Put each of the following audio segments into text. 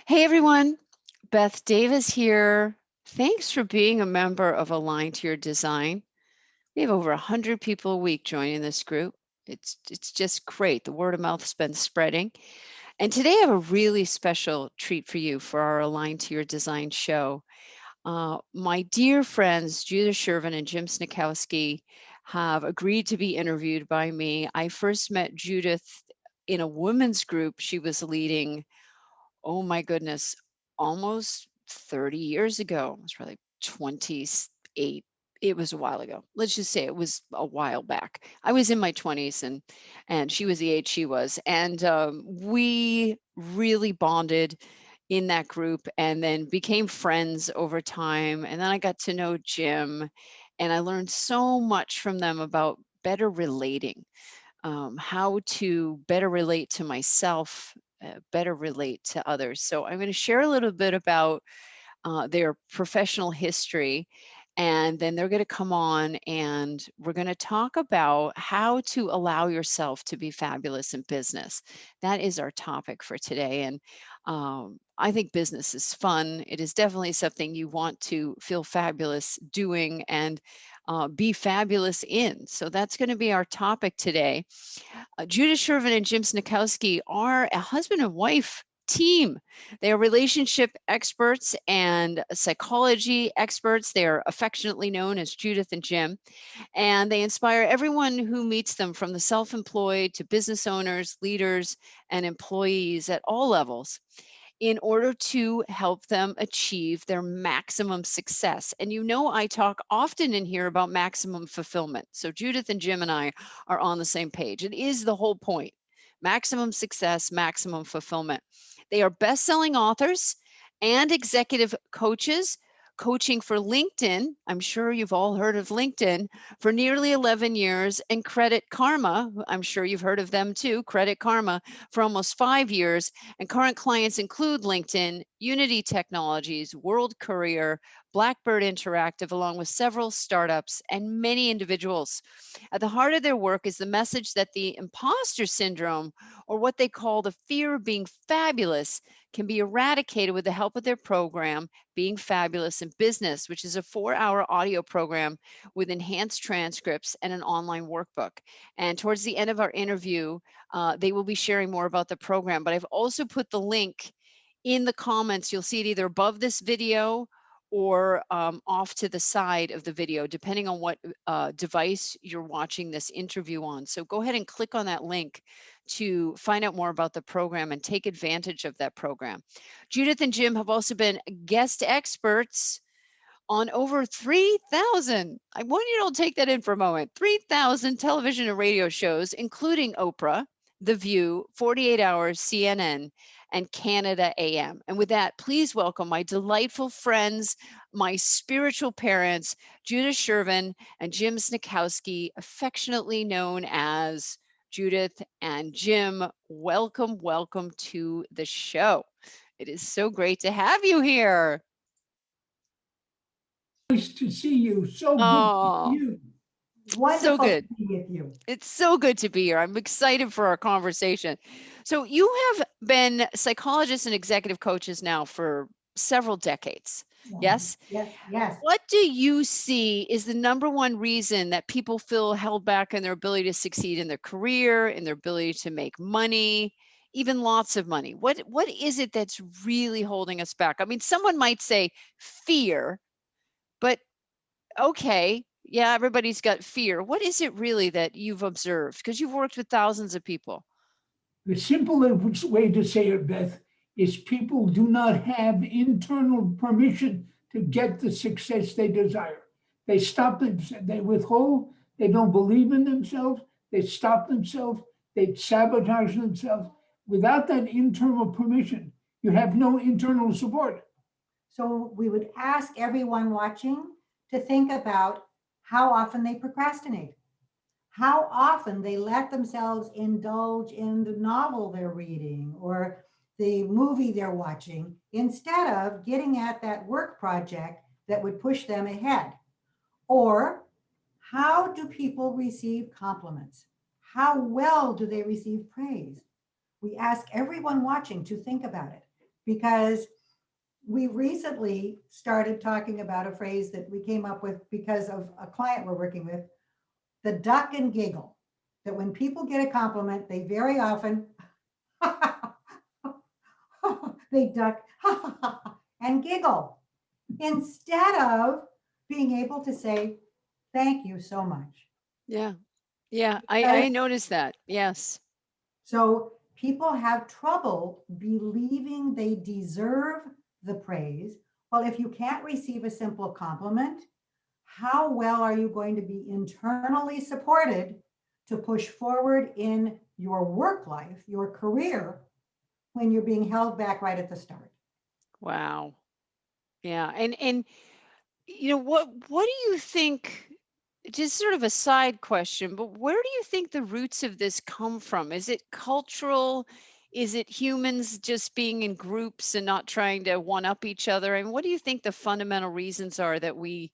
Hey everyone, Beth Davis here. Thanks for being a member of Align to Your Design. We have over 100 people a week joining this group. It's just great. The word of mouth has been spreading. And today I have a really special treat for you for our Align to Your Design show. My dear friends, Judith Sherven and Jim Sniechowski, have agreed to be interviewed by me. I first met Judith in a women's group she was leading. Oh my goodness, almost 30 years ago. It was probably 28. It was a while ago. Let's just say it was a while back. I was in my 20s and she was the age she was. And we really bonded in that group and then became friends over time. And then I got to know Jim and I learned so much from them about better relating, how to better relate to myself, better relate to others. So I'm going to share a little bit about their professional history. And then they're going to come on and we're going to talk about how to allow yourself to be fabulous in business. That is our topic for today. And I think business is fun. It is definitely something you want to feel fabulous doing and be fabulous in. So that's going to be our topic today. Judith Sherven and Jim Sniechowski are a husband and wife team. They are relationship experts and psychology experts. They are affectionately known as Judith and Jim, and they inspire everyone who meets them, from the self-employed to business owners, leaders, and employees at all levels, in order to help them achieve their maximum success. And you know, I talk often in here about maximum fulfillment. So Judith and Jim and I are on the same page. It is the whole point: maximum success, maximum fulfillment. They are best-selling authors and executive coaches, coaching for LinkedIn. I'm sure you've all heard of LinkedIn for nearly 11 years, and Credit Karma. I'm sure you've heard of them too. Credit Karma for almost 5 years. And current clients include LinkedIn, Unity Technologies, World Courier, Blackbird Interactive, along with several startups and many individuals. At the heart of their work is the message that the imposter syndrome, or what they call the fear of being fabulous, can be eradicated with the help of their program, Being Fabulous in Business, which is a 4-hour audio program with enhanced transcripts and an online workbook. And towards the end of our interview, they will be sharing more about the program. But I've also put the link in the comments. You'll see it either above this video or off to the side of the video, depending on what device you're watching this interview on. So go ahead and click on that link to find out more about the program and take advantage of that program. Judith and Jim have also been guest experts on over 3,000. I want you to all take that in for a moment. 3,000 television and radio shows, including Oprah, The View, 48 Hours, CNN, and Canada AM. And with that, please welcome my delightful friends, my spiritual parents, Judith Sherven and Jim Sniechowski, affectionately known as Judith and Jim. Welcome, welcome to the show. It is so great to have you here. Nice to see you. So good to see Oh, you. so Wonderful to good. be with you. It's so good to be here. I'm excited for our conversation. So, you have been psychologists and executive coaches now for several decades. Yes. Yes, yes. What do you see is the number one reason that people feel held back in their ability to succeed in their career, in their ability to make money, even lots of money? What is it that's really holding us back? I mean, someone might say fear, but okay, yeah, everybody's got fear. What is it really that you've observed? Because you've worked with thousands of people. The simple way to say it, Beth, is people do not have internal permission to get the success they desire. They stop themselves, they withhold, they don't believe in themselves, they stop themselves, they sabotage themselves. Without that internal permission, you have no internal support. So we would ask everyone watching to think about how often they procrastinate, how often they let themselves indulge in the novel they're reading or the movie they're watching instead of getting at that work project that would push them ahead. Or how do people receive compliments? How well do they receive praise? We ask everyone watching to think about it. because we recently started talking about a phrase that we came up with because of a client we're working with, the duck and giggle. That when people get a compliment, they very often they duck and giggle instead of being able to say, thank you so much. Yeah. Yeah. I noticed that. Yes. So people have trouble believing they deserve the praise. Well, if you can't receive a simple compliment, how well are you going to be internally supported to push forward in your work life, your career, when you're being held back right at the start? Wow. Yeah. And what do you think, just sort of a side question, but where do you think the roots of this come from? Is it cultural? Is it humans just being in groups and not trying to one up each other? And what do you think the fundamental reasons are that we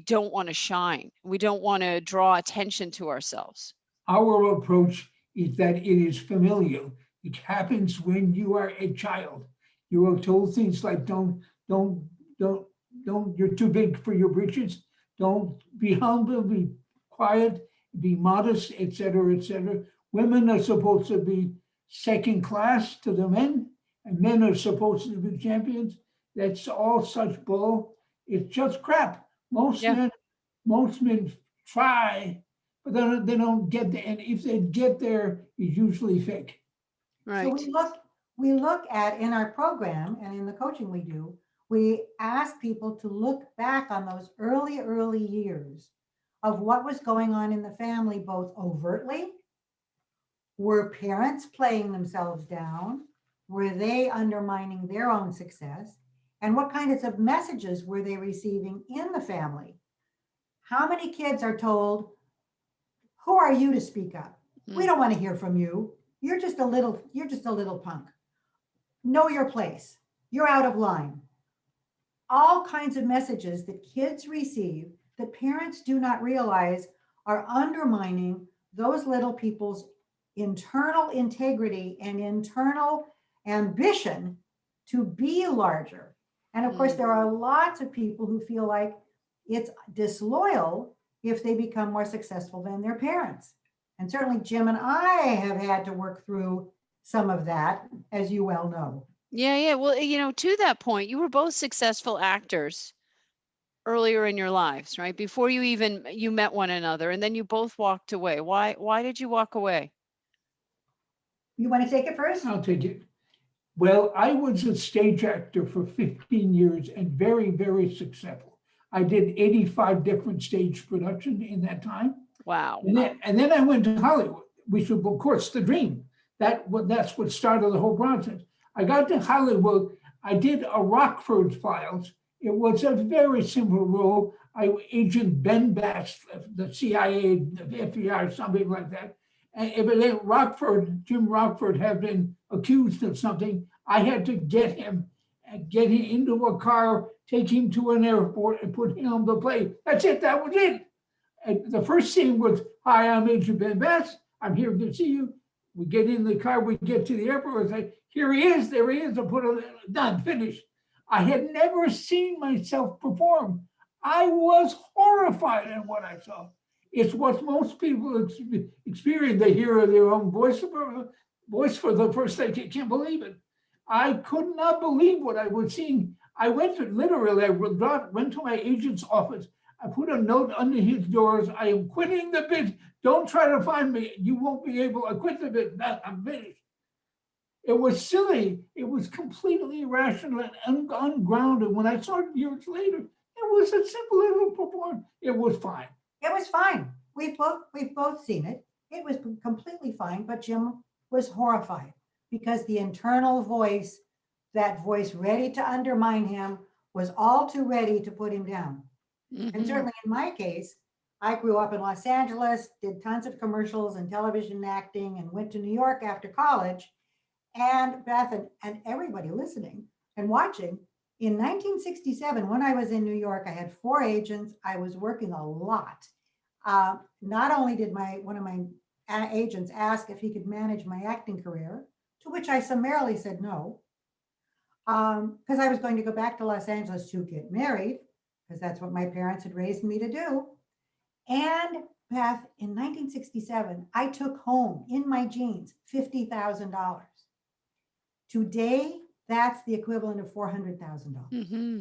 don't want to shine? We don't want to draw attention to ourselves. Our approach is that it is familial. It happens when you are a child. You are told things like, don't, don't, you're too big for your britches. Don't be humble, be quiet, be modest, etc., etc. Women are supposed to be second class to the men, and men are supposed to be champions. That's all such bull. It's just crap. Yeah. Most men try, but they don't get there. And if they get there, it's usually fake. So Right. we look at in our program and in the coaching we do, we ask people to look back on those early years of what was going on in the family, both overtly. Were parents playing themselves down? Were they undermining their own success? And what kinds of messages were they receiving in the family? How many kids are told, who are you to speak up? We don't want to hear from you. You're just a little punk. Know your place. You're out of line. All kinds of messages that kids receive that parents do not realize are undermining those little people's internal integrity and internal ambition to be larger. And of course, there are lots of people who feel like it's disloyal if they become more successful than their parents. And certainly Jim and I have had to work through some of that, as you well know. Yeah. Well, to that point, you were both successful actors earlier in your lives, right? Before you met one another, and then you both walked away. Why did you walk away? You want to take it first? I'll take it. Well, I was a stage actor for 15 years and very, very successful. I did 85 different stage productions in that time. Wow. And then I went to Hollywood, which was, of course, the dream. That's what started the whole process. I got to Hollywood. I did a Rockford Files. It was a very simple role. Agent Ben Bass, the CIA, the FBI, something like that. And if it ain't Jim Rockford had been accused of something, I had to get him into a car, take him to an airport, and put him on the plane. That's it. That was it. And the first scene was, hi, I'm Agent Ben Bass. I'm here to see you. We get in the car, we get to the airport, we say, here he is, there he is. I put it done, finished. I had never seen myself perform. I was horrified at what I saw. It's what most people experience. They hear their own voice for the first time. They can't believe it. I could not believe what I was seeing. I went to my agent's office. I put a note under his doors. I am quitting the business. Don't try to find me. You won't be able to quit the business. I'm finished. It was silly. It was completely irrational and ungrounded. When I saw it years later, it was a simple little performance. It was fine. It was fine. We've both seen it. It was completely fine, but Jim was horrified because the internal voice, that voice ready to undermine him, was all too ready to put him down. And certainly in my case, I grew up in Los Angeles, did tons of commercials and television acting, and went to New York after college. And Beth and everybody listening and watching, in 1967, when I was in New York, I had 4 agents. I was working a lot. Not only did one of my agents ask if he could manage my acting career, to which I summarily said no. because I was going to go back to Los Angeles to get married, because that's what my parents had raised me to do. And Beth, in 1967, I took home in my jeans $50,000. Today, that's the equivalent of $400,000. Mm-hmm.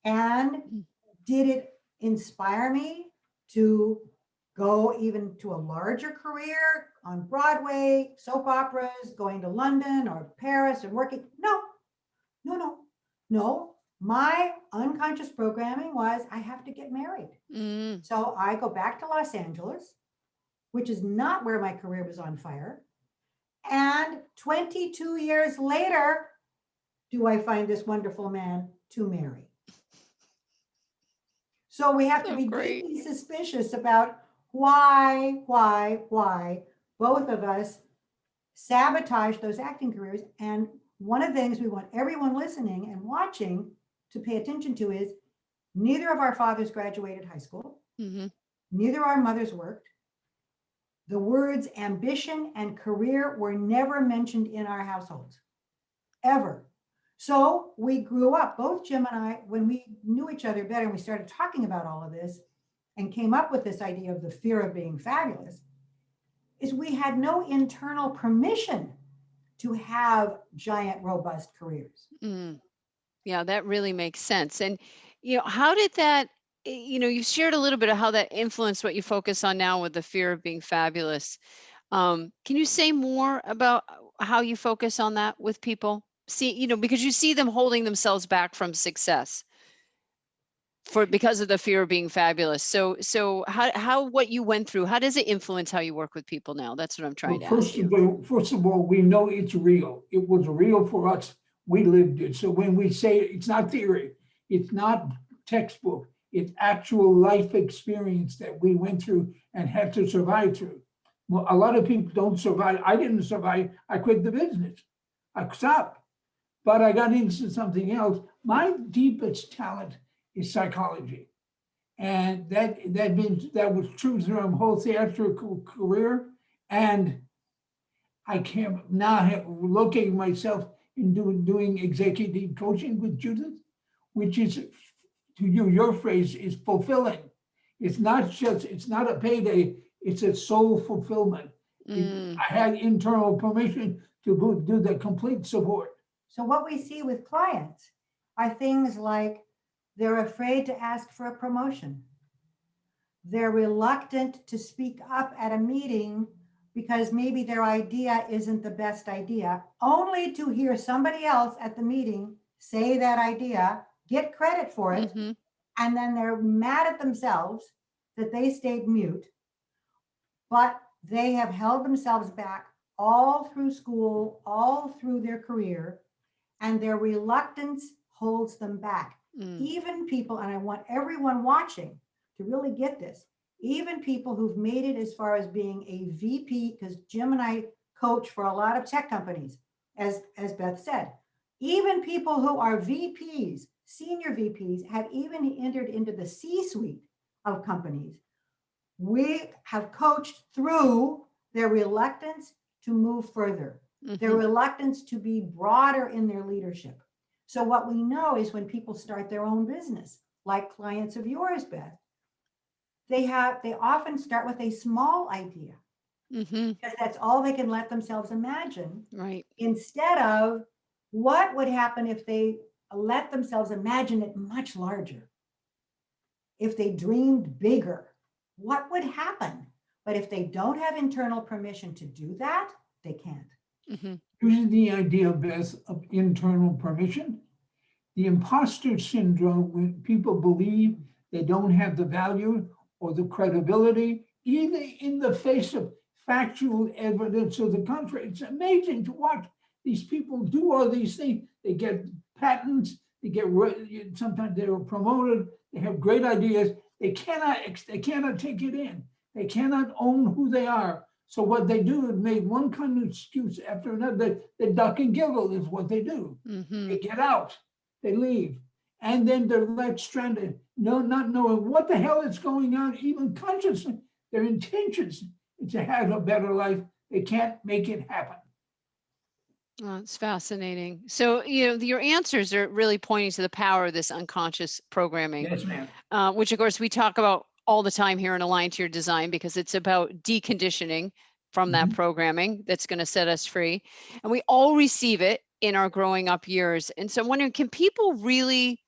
And did it inspire me to go even to a larger career on Broadway, soap operas, going to London or Paris and working? No, no, no, no. My unconscious programming was I have to get married. Mm. So I go back to Los Angeles, which is not where my career was on fire. And 22 years later, do I find this wonderful man to marry? So we have to So be great. deeply suspicious about why both of us sabotage those acting careers. And one of the things we want everyone listening and watching to pay attention to is neither of our fathers graduated high school. Mm-hmm. Neither our mothers worked. The words ambition and career were never mentioned in our households, ever. So we grew up, both Jim and I, when we knew each other better and we started talking about all of this and came up with this idea of the fear of being fabulous, is we had no internal permission to have giant, robust careers. Mm. Yeah, that really makes sense. And, how did that, you shared a little bit of how that influenced what you focus on now with the fear of being fabulous. Can you say more about how you focus on that with people? See, because you see them holding themselves back from success because of the fear of being fabulous. So how what you went through, how does it influence how you work with people now? That's what I'm trying to ask you. First of all, we know it's real. It was real for us. We lived it. So when we say it's not theory, it's not textbook, it's actual life experience that we went through and had to survive through. Well, a lot of people don't survive. I didn't survive. I quit the business. I stopped, but I got into something else. My deepest talent is psychology. And that was true through my whole theatrical career. And I can now locate myself in doing executive coaching with Judith, which is, to use your phrase, is fulfilling. It's not a payday, it's a soul fulfillment. Mm. I had internal permission to do the complete support. So what we see with clients are things like they're afraid to ask for a promotion. They're reluctant to speak up at a meeting because maybe their idea isn't the best idea, only to hear somebody else at the meeting say that idea, get credit for it, Mm-hmm. and then they're mad at themselves that they stayed mute, but they have held themselves back all through school, all through their career, and their reluctance holds them back. Mm. Even people, and I want everyone watching to really get this, even people who've made it as far as being a VP, because Jim and I coach for a lot of tech companies, as Beth said, even people who are VPs, senior VPs, have even entered into the C-suite of companies. We have coached through their reluctance to move further, their reluctance to be broader in their leadership. So what we know is when people start their own business, like clients of yours, Beth, they often start with a small idea because that's all they can let themselves imagine. Right. Instead of what would happen if they let themselves imagine it much larger? If they dreamed bigger, what would happen? But if they don't have internal permission to do that, they can't. Mm-hmm. Using the idea, Beth, of internal permission, the imposter syndrome, when people believe they don't have the value or the credibility, even in the face of factual evidence of the contrary. It's amazing to watch these people do all these things. They get patents, sometimes they were promoted, they have great ideas. They cannot take it in. They cannot own who they are. So what they do is make one kind of excuse after another. They duck and giggle is what they do. Mm-hmm. They get out, they leave, and then they're left stranded, not knowing what the hell is going on, even consciously. Their intentions is to have a better life. They can't make it happen. Oh, it's fascinating. So, your answers are really pointing to the power of this unconscious programming, Yes, ma'am. which of course we talk about all the time here in Align to Your Design, because it's about deconditioning from that Mhm. programming that's going to set us free. And we all receive it in our growing up years. And so I'm wondering, can people really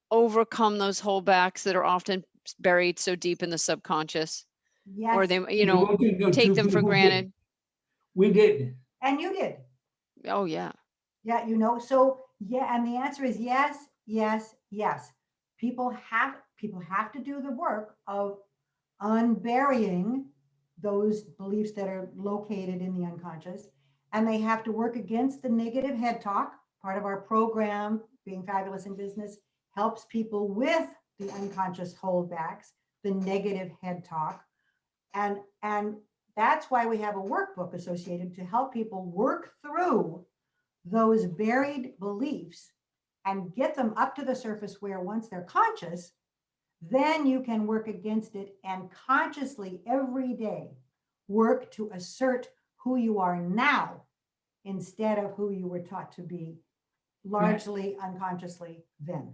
overcome those holdbacks that are often buried so deep in the subconscious? Or Yes, they, You're looking at take two them for people did. granted? We did. and you did. Oh, yeah. Yeah, so yeah, and the answer is yes, yes, yes. People have to do the work of unburying those beliefs that are located in the unconscious, and they have to work against the negative head talk. Part of our program, Being Fabulous in Business, helps people with the unconscious holdbacks, the negative head talk, and that's why we have a workbook associated to help people work through those buried beliefs and get them up to the surface, where once they're conscious, then you can work against it and consciously every day work to assert who you are now instead of who you were taught to be largely unconsciously then.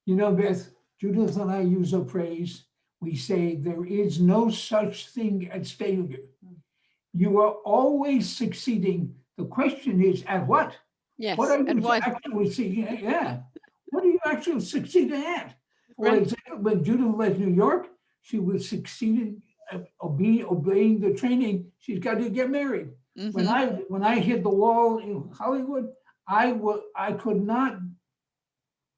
Beth, Judith and I use a phrase. We say there is no such thing as failure. You are always succeeding. The question is at what? What Yes. are And you what? actually succeeding at? Yeah. What are you actually succeeding at? For Right. example, when Judith left New York, she was succeeding at obeying the training. She's got to get married. When Mm-hmm. I hit the wall in Hollywood, I could not.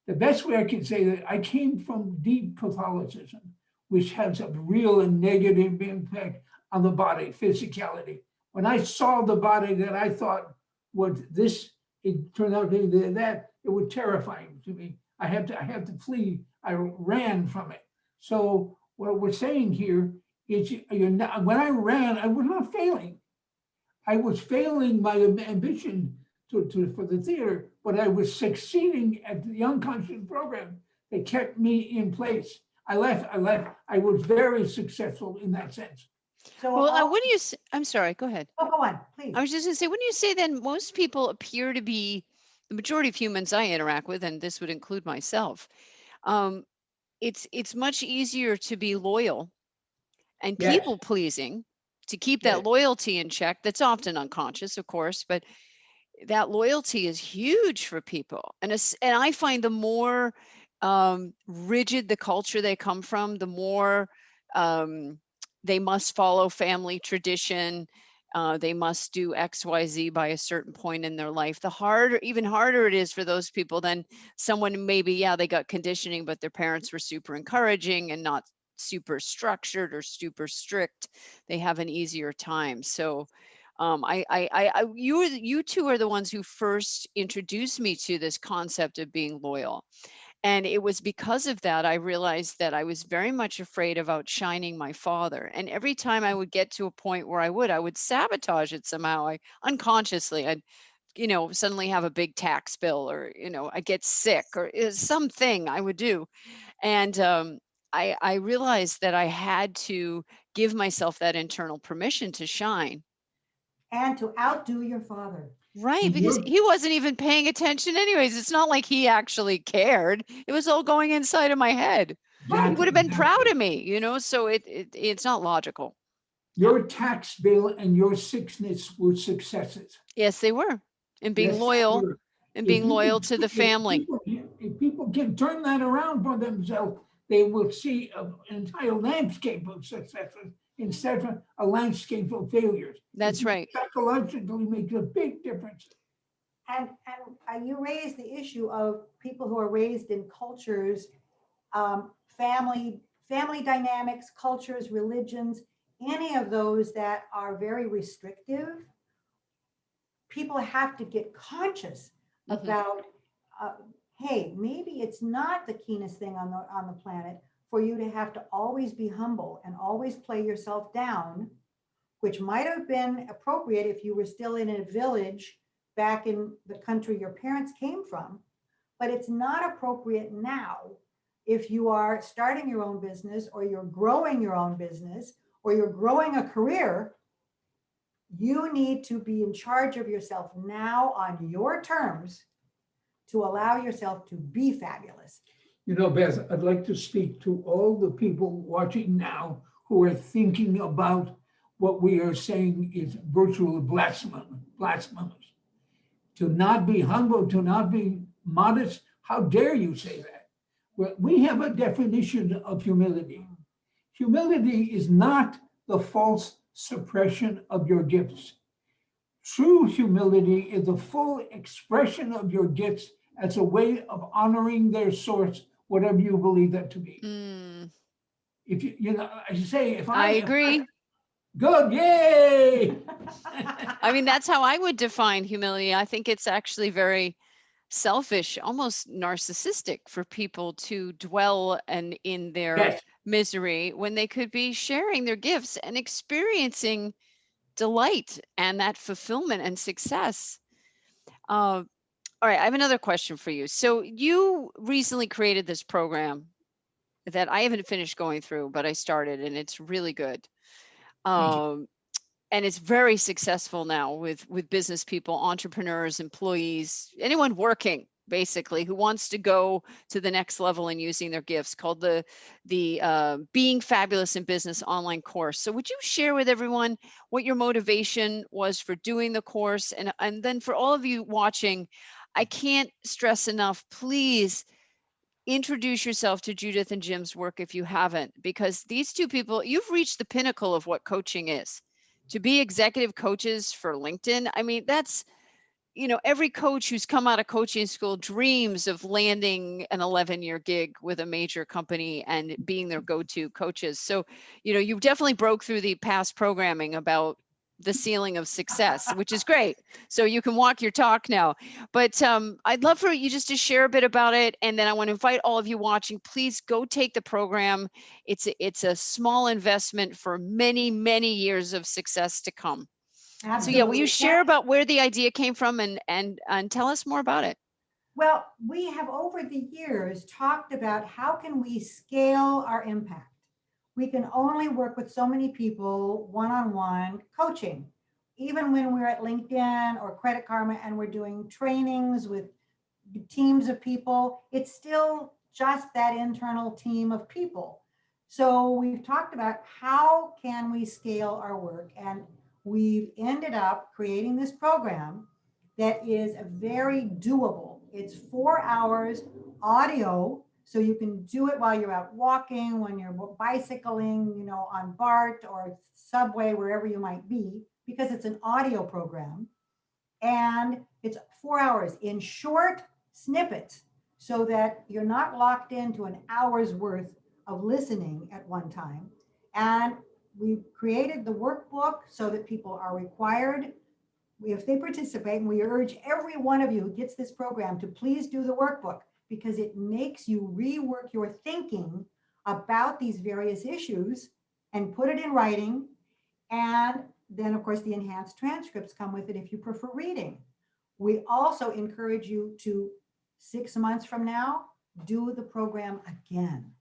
The best way I can say that I came from deep Catholicism, which has a real and negative impact on the body, physicality. When I saw the body that I thought was this, it turned out to be that, it was terrifying to me. I had to flee. I ran from it. So what we're saying here is you're not, when I ran, I was not failing. I was failing my ambition for the theater, but I was succeeding at the unconscious program that kept me in place. I left. I was very successful in that sense. So Well, all, when you, I'm sorry, go ahead. oh, go on, please. I was just going to say, when you say then most people appear to be, the majority of humans I interact with, and this would include myself, um, it's much easier to be loyal and Yes, people pleasing, to keep yes, that loyalty in check. That's often unconscious, of course, but that loyalty is huge for people. And I find the more rigid the culture they come from, the more um, they must follow family tradition. They must do XYZ by a certain point in their life. Even harder it is for those people than someone maybe, yeah, they got conditioning, but their parents were super encouraging and not super structured or super strict. They have an easier time. So you two are the ones who first introduced me to this concept of being loyal. And it was because of that, I realized that I was very much afraid of outshining my father. And every time I would get to a point where I would sabotage it somehow. I'd suddenly have a big tax bill, or, I get sick, or something I would do. And I realized that I had to give myself that internal permission to shine. And to outdo your father. Right, and because you're he wasn't even paying attention anyways. It's not like he actually cared. It was all going inside of my head. He would Right. have been proud exactly. of me, so it's not logical. Yeah. Your tax bill and your sickness were successes. Yes, they were. And being Yes, they loyal were. and If being you loyal can, to the family. if people can turn that around for themselves, they will see an entire landscape of successes instead of a landscape of failures. That's right. Psychologically makes a big difference. And you raise the issue of people who are raised in cultures, family dynamics, cultures, religions, any of those that are very restrictive. People have to get conscious Hmm. about, uh, hey, maybe it's not the keenest thing on the planet for you to have to always be humble and always play yourself down, which might have been appropriate if you were still in a village back in the country your parents came from, but it's not appropriate now if you are starting your own business, or you're growing your own business, or you're growing a career. You need to be in charge of yourself now on your terms to allow yourself to be fabulous. You know, Beth, I'd like to speak to all the people watching now who are thinking about what we are saying is virtual blasphemous. To not be humble, to not be modest, how dare you say that? Well, we have a definition of humility. Humility is not the false suppression of your gifts. True humility is the full expression of your gifts as a way of honoring their source, whatever you believe that to be. If you know, I say, I agree. good, yay! I mean, that's how I would define humility. I think it's actually very selfish, almost narcissistic for people to dwell and in their Yes. misery when they could be sharing their gifts and experiencing delight and that fulfillment and success. All right, I have another question for you. So you recently created this program that I haven't finished going through, but I started and it's really good. Thank you. And it's very successful now with business people, entrepreneurs, employees, anyone working basically who wants to go to the next level in using their gifts, called the Being Fabulous in Business online course. So would you share with everyone what your motivation was for doing the course? And then for all of you watching, I can't stress enough, please introduce yourself to Judith and Jim's work if you haven't, because these two people, you've reached the pinnacle of what coaching is. To be executive coaches for LinkedIn, I mean, that's, you know, every coach who's come out of coaching school dreams of landing an 11-year gig with a major company and being their go-to coaches. So, you know, you definitely broke through the past programming about the ceiling of success, which is great. So you can walk your talk now. But I'd love for you just to share a bit about it. And then I want to invite all of you watching, please go take the program. It's a small investment for many, many years of success to come. Absolutely. So yeah, will you share about where the idea came from and tell us more about it? Well, we have over the years talked about how can we scale our impact. We can only work with so many people one-on-one coaching. Even when we're at LinkedIn or Credit Karma and we're doing trainings with teams of people, it's still just that internal team of people. So we've talked about how can we scale our work, and we've ended up creating this program that is very doable. It's 4 hours audio, so you can do it while you're out walking, when you're bicycling, you know, on BART or subway, wherever you might be, because it's an audio program. And it's 4 hours in short snippets so that you're not locked into an hour's worth of listening at one time. And we've created the workbook so that people are required, if they participate, and we urge every one of you who gets this program to please do the workbook, because it makes you rework your thinking about these various issues and put it in writing. And then, of course, the enhanced transcripts come with it if you prefer reading. We also encourage you to, 6 months from now, do the program again,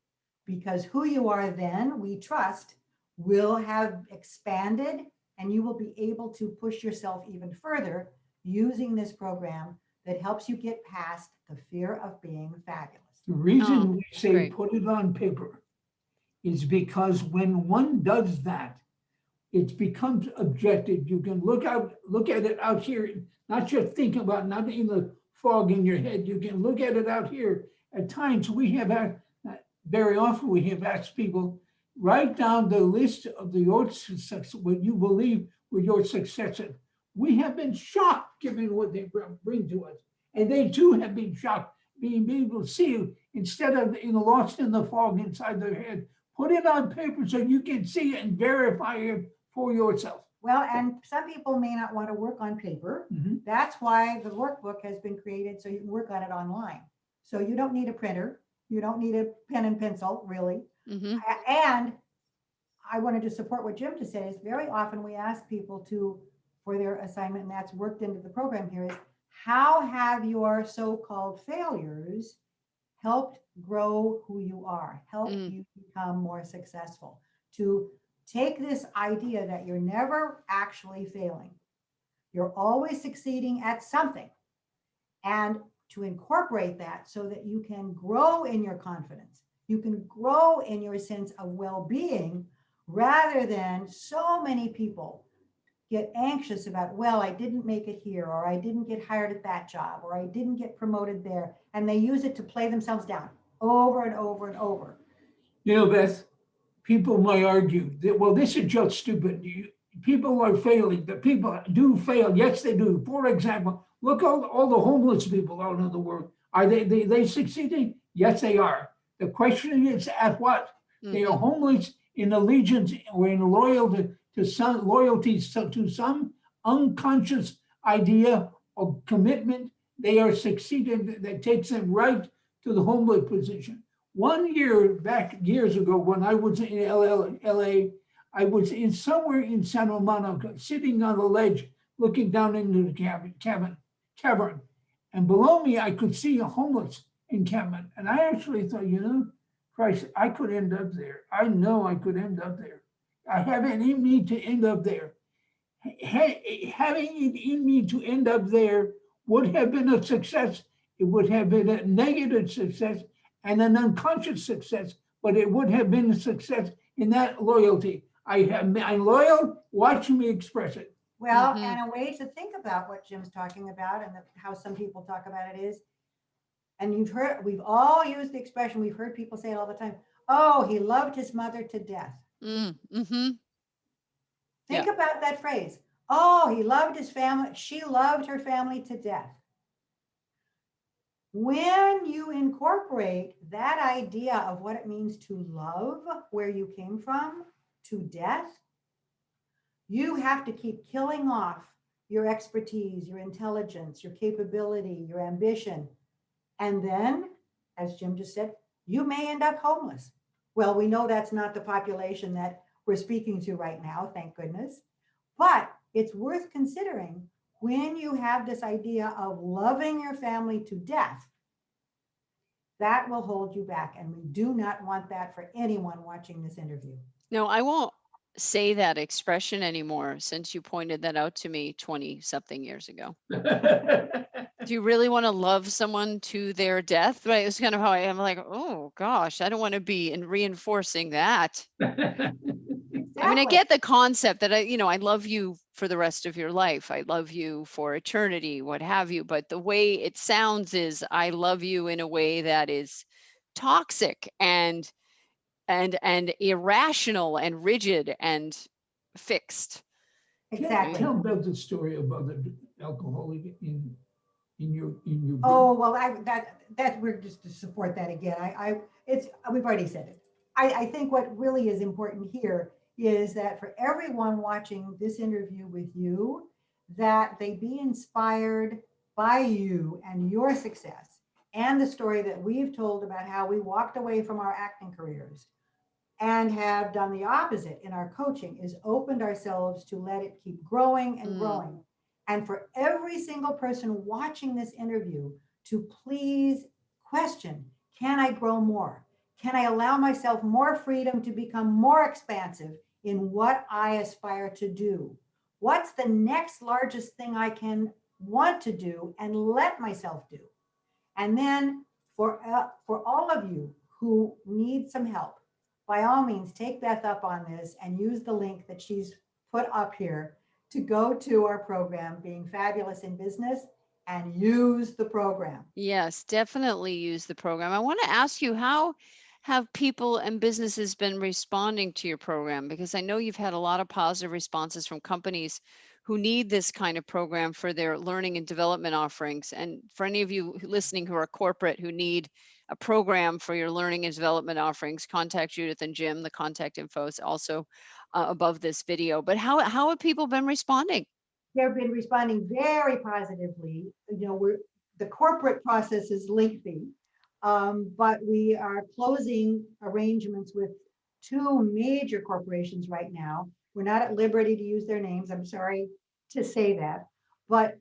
because who you are then, we trust, will have expanded, and you will be able to push yourself even further using this program that helps you get past the fear of being fabulous. The reason we say great. put it on paper is because when one does that, it becomes objective. You can look at it out here, not just think about, not in the fog in your head. You can look at it out here. At times we have, very often we have asked people, write down the list of your success, what you believe were your successes. We have been shocked given what they bring to us. And they too have been shocked being able to see you instead of lost in the fog inside their head. Put it on paper so you can see it and verify it for yourself. Well, and some people may not want to work on paper. That's why the workbook has been created so you can work on it online. So you don't need a printer. You don't need a pen and pencil, really. And I wanted to support what Jim just said, is very often we ask people to, for their assignment, and that's worked into the program here, is how have your so-called failures helped grow who you are, help you become more successful, to take this idea that you're never actually failing. You're always succeeding at something, and to incorporate that so that you can grow in your confidence. You can grow in your sense of well-being, rather than so many people get anxious about, well, I didn't make it here, or I didn't get hired at that job, or I didn't get promoted there. And they use it to play themselves down over and over and over. You know, Beth, people might argue that, well, this is just stupid. People are failing. The people do fail. Yes, they do. For example, look all the homeless people out in the world. Are they succeeding? Yes, they are. The question is at what? They are homeless in allegiance or in loyalty to some unconscious idea of commitment. They are succeeding. That takes them right to the homeless position. 1 year back, years ago, when I was in LA, I was in somewhere in Santa Monica, sitting on a ledge, looking down into the cavern. And below me, I could see a homeless encampment. And I actually thought, Christ, I could end up there. I know I could end up there. I have it in me to end up there. Having it in me to end up there would have been a success. It would have been a negative success and an unconscious success, but it would have been a success in that loyalty. I'm loyal, watch me express it. Well, and a way to think about what Jim's talking about and how some people talk about it is, and we've all used the expression, we've heard people say it all the time, oh, he loved his mother to death. Think about that phrase. Oh, he loved his family. She loved her family to death. When you incorporate that idea of what it means to love where you came from to death, you have to keep killing off your expertise, your intelligence, your capability, your ambition. And then, as Jim just said, you may end up homeless. Well, we know that's not the population that we're speaking to right now, thank goodness. But it's worth considering when you have this idea of loving your family to death. That will hold you back. And we do not want that for anyone watching this interview. No, I won't say that expression anymore since you pointed that out to me 20 something years ago. Do you really want to love someone to their death? Right. It's kind of how I'm like, oh gosh, I don't want to be in reinforcing that. I mean, I get the concept that I love you for the rest of your life. I love you for eternity, what have you. But the way it sounds is I love you in a way that is toxic and irrational and rigid and fixed. Exactly. Tell about the story about the alcoholic in your group. Oh, well, that we're just to support that again. We've already said it. I think what really is important here is that for everyone watching this interview with you, that they be inspired by you and your success and the story that we've told about how we walked away from our acting careers and have done the opposite in our coaching, is opened ourselves to let it keep growing and growing. And for every single person watching this interview to please question, can I grow more? Can I allow myself more freedom to become more expansive in what I aspire to do? What's the next largest thing I can want to do and let myself do? And then for all of you who need some help, by all means, take Beth up on this and use the link that she's put up here to go to our program, Being Fabulous in Business, and use the program. Yes, definitely use the program. I want to ask you, how have people and businesses been responding to your program? Because I know you've had a lot of positive responses from companies who need this kind of program for their learning and development offerings. And for any of you listening who are corporate who need a program for your learning and development offerings, contact Judith and Jim. The contact info is also above this video. But how have people been responding? They've been responding very positively. The corporate process is lengthy, but we are closing arrangements with 2 major corporations right now. We're not at liberty to use their names. I'm sorry to say that, but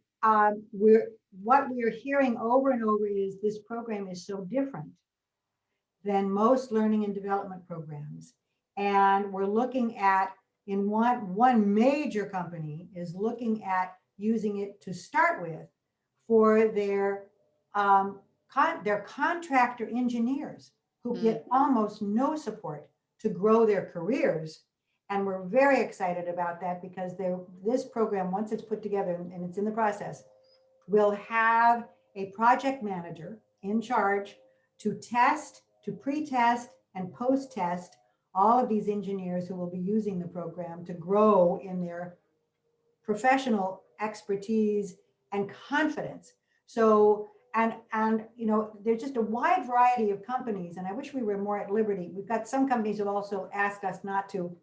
what we're hearing over and over is this program is so different than most learning and development programs. And we're looking at, in one major company is looking at using it to start with for their contractor engineers who get almost no support to grow their careers. And we're very excited about that because this program, once it's put together and it's in the process, will have a project manager in charge to test, to pre-test and post-test all of these engineers who will be using the program to grow in their professional expertise and confidence. So, and you know, there's just a wide variety of companies, and I wish we were more at liberty. We've got some companies who also asked us not to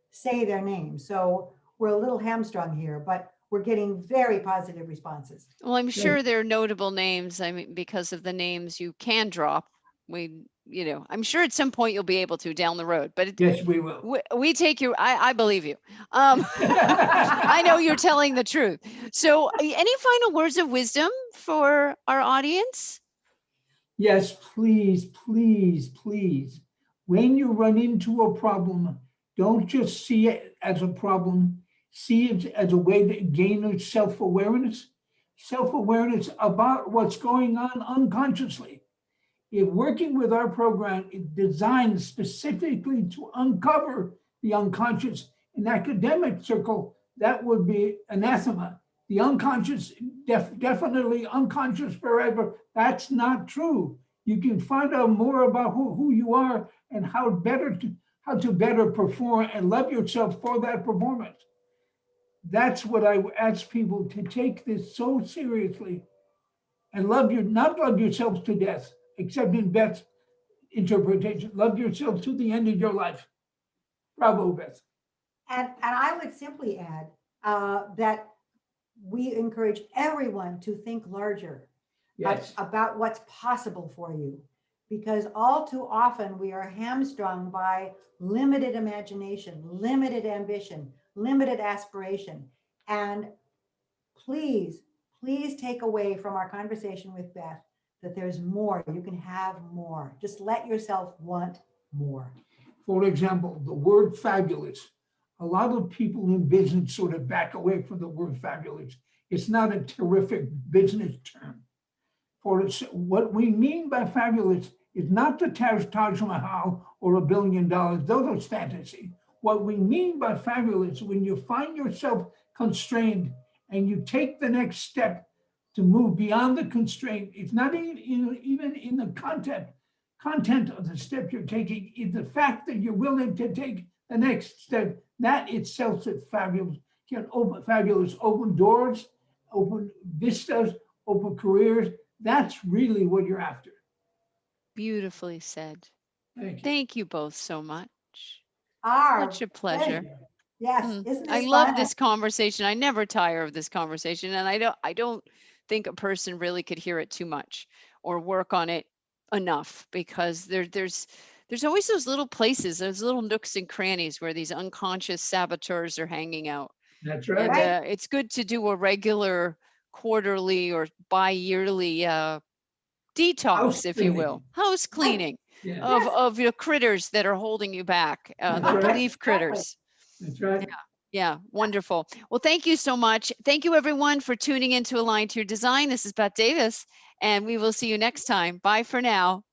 say their names, so we're a little hamstrung here, but we're getting very positive responses. Well, I'm sure there are notable names. I mean, because of the names you can drop, you know, I'm sure at some point you'll be able to down the road, but Yes, we will. we take you. I believe you. I know you're telling the truth. So any final words of wisdom for our audience? Yes, please, please, please. When you run into a problem, don't just see it as a problem. See it as a way to gain self-awareness. Self-awareness about what's going on unconsciously. If working with our program is designed specifically to uncover the unconscious in academic circle, that would be anathema. The unconscious, definitely unconscious forever. That's not true. You can find out more about who you are and how to better perform and love yourself for that performance. That's what I ask people to take this so seriously and not love yourselves to death, except in Beth's interpretation. Love yourself to the end of your life. Bravo, Beth. And I would simply add that we encourage everyone to think larger about what's possible for you, because all too often we are hamstrung by limited imagination, limited ambition, limited aspiration. And please, please take away from our conversation with Beth that there's more. You can have more. Just let yourself want more. For example, the word fabulous. A lot of people in business sort of back away from the word fabulous. It's not a terrific business term. What we mean by fabulous is not the Taj Mahal or $1 billion. Those are fantasy. What we mean by fabulous, when you find yourself constrained and you take the next step to move beyond the constraint, it's not even in the content of the step you're taking, is the fact that you're willing to take the next step. That itself is fabulous. Fabulous. Open doors, open vistas, open careers. That's really what you're after. Beautifully said. Thank you. Thank you both so much. Such a pleasure. Yes, isn't this I fun? love this conversation. I never tire of this conversation, and I don't think a person really could hear it too much or work on it enough, because there's always those little places, those little nooks and crannies where these unconscious saboteurs are hanging out. That's right. And it's good to do a regular quarterly or bi-yearly detox, if you will, house cleaning of your critters that are holding you back, the belief critters. That's right. Yeah, wonderful. Well, thank you so much. Thank you, everyone, for tuning in to Align to Your Design. This is Beth Davis, and we will see you next time. Bye for now.